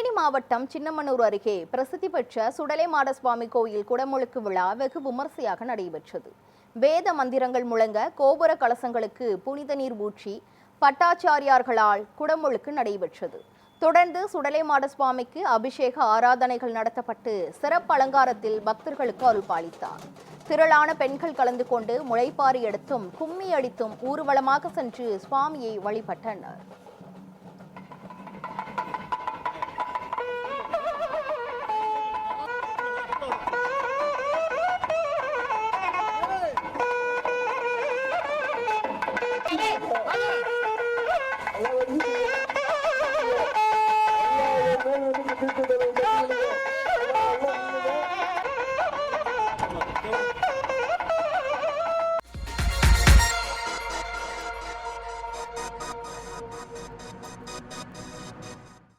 தேனி மாவட்டம் சின்னமனூர் அருகே பிரசித்தி பெற்ற சுடலைமாட சுவாமி கோயில் குடமுழுக்கு விழா வெகு விமர்சையாக நடைபெற்றது. வேத மந்திரங்கள் முழங்க கோபுர கலசங்களுக்கு புனித நீர் ஊற்றி பட்டாச்சாரியார்களால் குடமுழுக்கு நடைபெற்றது. தொடர்ந்து சுடலைமாட சுவாமிக்கு அபிஷேக ஆராதனைகள் நடத்தப்பட்டு சிறப்பு அலங்காரத்தில் பக்தர்களுக்கு அருள் பாலித்தார். திரளான பெண்கள் கலந்து கொண்டு முளைப்பாரி எடுத்தும் கும்மி அடித்தும் ஊர்வலமாக சென்று சுவாமியை வழிபட்டனர். Thank you.